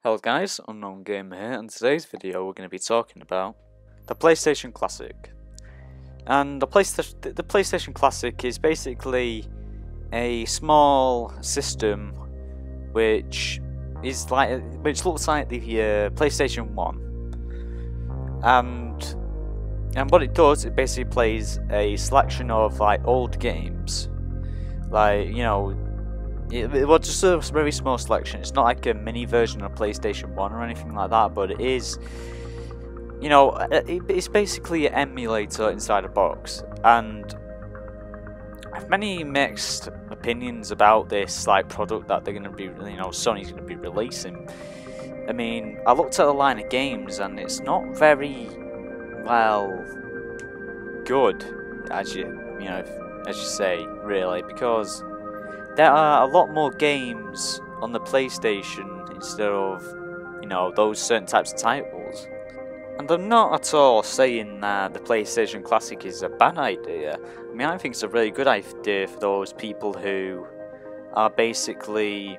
Hello guys, Unknown Gamer here, and today's video we're going to be talking about the PlayStation Classic. And the PlayStation Classic is basically a small system which looks like the PlayStation 1. And what it does, it basically plays a selection of old games, well, just a very small selection. It's not like a mini version of PlayStation 1 or anything like that, but it is, it's basically an emulator inside a box. And I have many mixed opinions about this product that they're going to be, Sony's going to be releasing. I mean, I looked at the line of games and it's not very, good, as you say, really, because there are a lot more games on the PlayStation instead of, those certain types of titles. And I'm not at all saying that the PlayStation Classic is a bad idea. I mean, I think it's a really good idea for those people who are basically,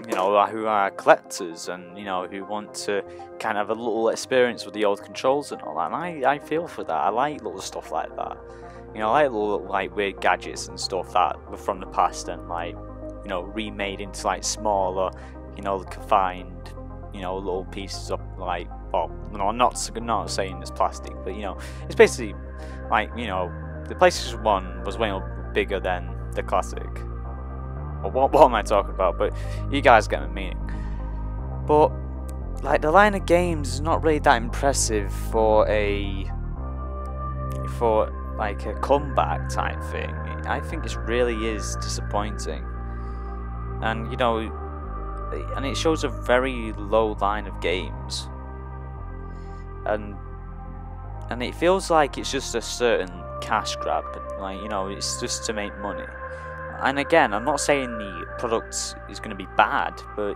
who are collectors and, who want to kind of have a little experience with the old controls and all that. And I feel for that. I like little stuff like that. I like little weird gadgets and stuff that were from the past and remade into smaller, confined, little pieces of I'm not saying it's plastic, but it's basically the PlayStation 1 was way bigger than the Classic. Or what am I talking about? But you guys get the meaning. But the line of games is not really that impressive for a comeback type thing. I think it really is disappointing, and and it shows a very low line of games, and it feels like it's just a certain cash grab, it's just to make money. And again, I'm not saying the product is going to be bad, but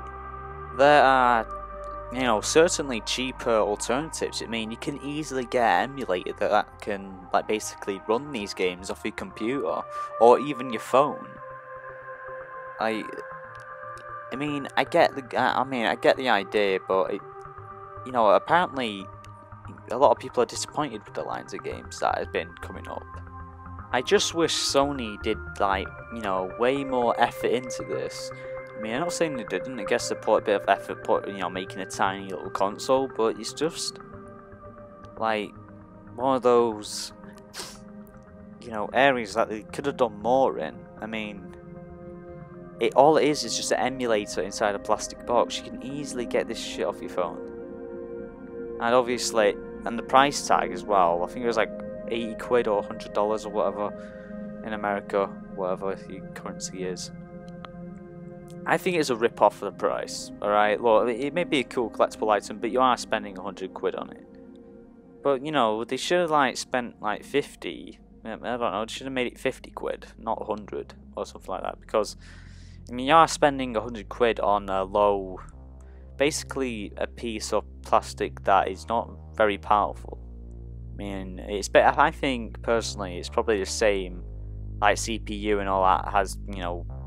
there are certainly cheaper alternatives. I mean, you can easily get an emulator that can basically run these games off your computer or even your phone. I get the idea, but apparently a lot of people are disappointed with the lines of games that have been coming up. I just wish Sony did way more effort into this. I mean, I'm not saying they didn't. I guess they put a bit of effort, making a tiny little console, but it's just one of those, areas that they could have done more in. I mean, all it is just an emulator inside a plastic box. You can easily get this shit off your phone, and obviously, and the price tag as well. I think it was £80 or $100 or whatever in America, whatever the currency is. I think it's a rip-off for the price, alright? Look, it may be a cool collectible item, but you are spending £100 on it. But, they should have, spent, 50, I don't know, they should have made it £50, not 100, or something like that, because, I mean, you are spending £100 on a low, basically a piece of plastic that is not very powerful. I mean, I think, personally, it's probably the same, CPU and all that has,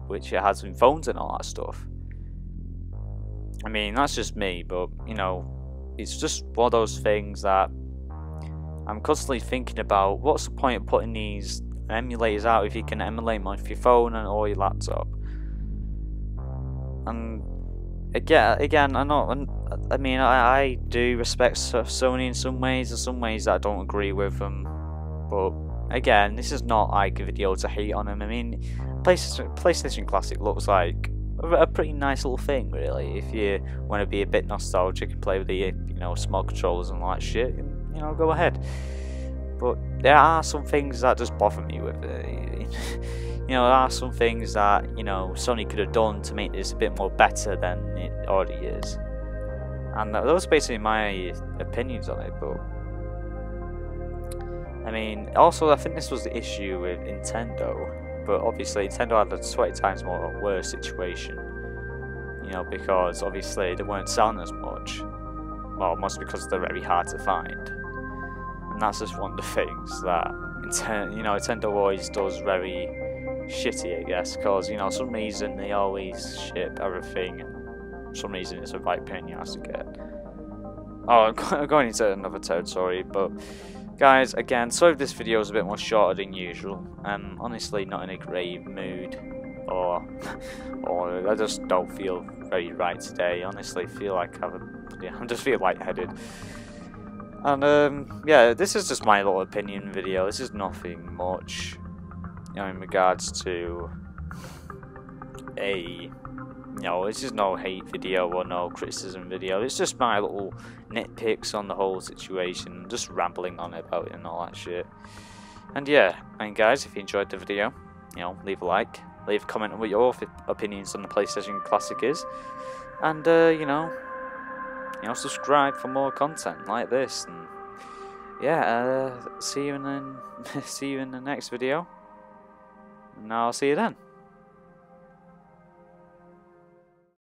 which it has in phones and all that stuff. I mean, that's just me, but, it's just one of those things that I'm constantly thinking about. What's the point of putting these emulators out if you can emulate them off your phone and or your laptop? And again, I do respect Sony in some ways that I don't agree with them, but again, this is not a video to hate on them. I mean, PlayStation Classic looks like a pretty nice little thing, really. If you want to be a bit nostalgic and play with the small controllers and all that shit, go ahead. But there are some things that just bother me with it. There are some things that Sony could have done to make this a bit more better than it already is. And those are basically my opinions on it. But I mean, also I think this was the issue with Nintendo, but obviously Nintendo had a 20 times more worse situation, because obviously they weren't selling as much, well, mostly because they're very hard to find, and that's just one of the things that Nintendo always does very shitty, I guess, because some reason they always ship everything for some reason it's a right pain in the ass to get. Oh, I'm going into another territory, but guys, again, sorry if this video is a bit more shorter than usual. I'm honestly not in a great mood, or I just don't feel very right today. Honestly, feel like I just feel lightheaded. And yeah, this is just my little opinion video. This is nothing much, you know, in regards to this is no hate video or no criticism video. It's just my little nitpicks on the whole situation, just rambling on about it and all that shit. And yeah, and guys, if you enjoyed the video, you know, leave a like, leave a comment on what your opinions on the PlayStation Classic is, and you know, subscribe for more content like this. And yeah, see you in the next video, and I'll see you then.